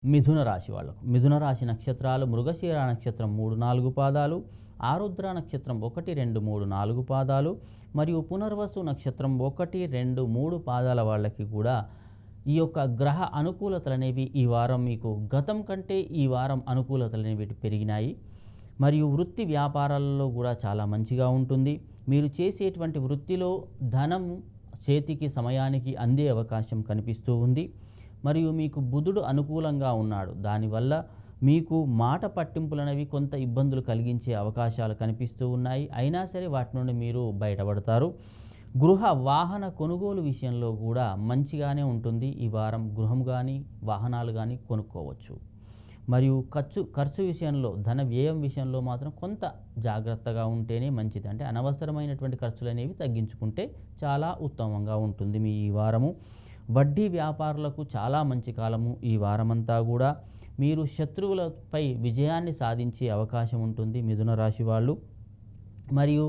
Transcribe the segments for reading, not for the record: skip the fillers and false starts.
మిథున రాశి వాళ్ళకు మిథున రాశి నక్షత్రాలు మృగశిర నక్షత్రం 3-4 పాదాలు, ఆరుద్ర నక్షత్రం 1-2-3-4 పాదాలు మరియు పునర్వసు నక్షత్రం 1-2-3 పాదాల వాళ్ళకి కూడా ఈ యొక్క గ్రహ అనుకూలతలు అనేవి ఈ వారం మీకు గతం కంటే ఈ వారం అనుకూలతలు అనేవి పెరిగినాయి. మరియు వృత్తి వ్యాపారాలలో కూడా చాలా మంచిగా ఉంటుంది. మీరు చేసేటువంటి వృత్తిలో ధనం చేతికి సమయానికి అందే అవకాశం కనిపిస్తూ ఉంది. మరియు మీకు బుధుడు అనుకూలంగా ఉన్నాడు. దానివల్ల మీకు మాట పట్టింపులనేవి కొంత ఇబ్బందులు కలిగించే అవకాశాలు కనిపిస్తూ ఉన్నాయి. అయినా సరే వాటి నుండి మీరు బయటపడతారు. గృహ వాహన కొనుగోలు విషయంలో కూడా మంచిగానే ఉంటుంది. ఈ వారం గృహం కానీ వాహనాలు కానీ కొనుక్కోవచ్చు. మరియు ఖర్చు విషయంలో ధన వ్యయం విషయంలో మాత్రం కొంత జాగ్రత్తగా ఉంటేనే మంచిది. అంటే అనవసరమైనటువంటి ఖర్చులు అనేవి తగ్గించుకుంటే చాలా ఉత్తమంగా ఉంటుంది మీ ఈ వారము. వడ్డీ వ్యాపారులకు చాలా మంచి కాలము ఈ వారమంతా కూడా. మీరు శత్రువులపై విజయాన్ని సాధించే అవకాశం ఉంటుంది మిథున రాశి వాళ్ళు. మరియు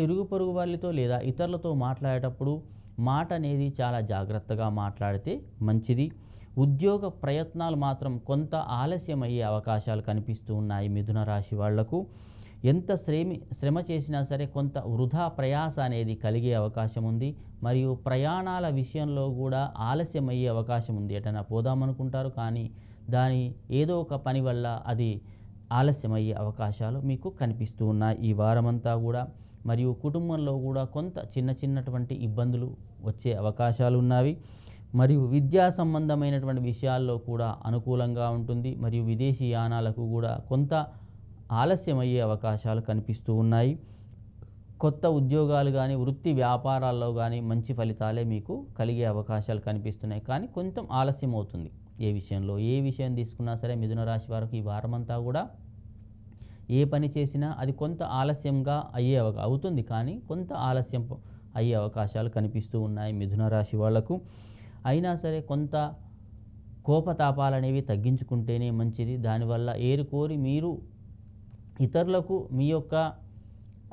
ఇరుగు పొరుగు వాళ్ళతో లేదా ఇతరులతో మాట్లాడేటప్పుడు మాట అనేది చాలా జాగ్రత్తగా మాట్లాడితే మంచిది. ఉద్యోగ ప్రయత్నాలు మాత్రం కొంత ఆలస్యమయ్యే అవకాశాలు కనిపిస్తూ ఉన్నాయి మిథున రాశి వాళ్లకు. ఎంత శ్రమ చేసినా సరే కొంత వృధా ప్రయాస అనేది కలిగే అవకాశం ఉంది. మరియు ప్రయాణాల విషయంలో కూడా ఆలస్యమయ్యే అవకాశం ఉంది. ఎటైనా పోదామనుకుంటారు కానీ దాని ఏదో ఒక పని వల్ల అది ఆలస్యమయ్యే అవకాశాలు మీకు కనిపిస్తూ ఉన్నాయి ఈ వారమంతా కూడా. మరియు కుటుంబంలో కూడా కొంత చిన్నటువంటి ఇబ్బందులు వచ్చే అవకాశాలు ఉన్నవి. మరియు విద్యా సంబంధమైనటువంటి విషయాల్లో కూడా అనుకూలంగా ఉంటుంది. మరియు విదేశీ యానాలకు కూడా కొంత ఆలస్యమయ్యే అవకాశాలు కనిపిస్తూ ఉన్నాయి. కొత్త ఉద్యోగాలు కానీ వృత్తి వ్యాపారాల్లో కానీ మంచి ఫలితాలే మీకు కలిగే అవకాశాలు కనిపిస్తున్నాయి. కానీ కొంచెం ఆలస్యం అవుతుంది. ఏ విషయం తీసుకున్నా సరే మిథున రాశి వారికి ఈ వారమంతా కూడా ఏ పని చేసినా అది కొంత ఆలస్యంగా అవుతుంది. కానీ కొంత ఆలస్యం అయ్యే అవకాశాలు కనిపిస్తూ ఉన్నాయి మిథున రాశి వాళ్లకు. అయినా సరే కొంత కోపతాపాలు అనేవి తగ్గించుకుంటేనే మంచిది. దానివల్ల ఏరుకోరి మీరు ఇతరులకు మీ యొక్క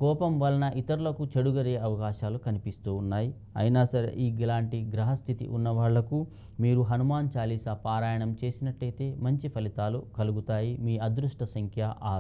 కోపం వలన ఇతరులకు చెడుగరే అవకాశాలు కనిపిస్తూ ఉన్నాయి. అయినా సరే ఇలాంటి గ్రహస్థితి ఉన్న వాళ్లకు మీరు హనుమాన్ చాలీసా పారాయణం చేసినట్టయితే మంచి ఫలితాలు కలుగుతాయి. మీ అదృష్ట సంఖ్య 6.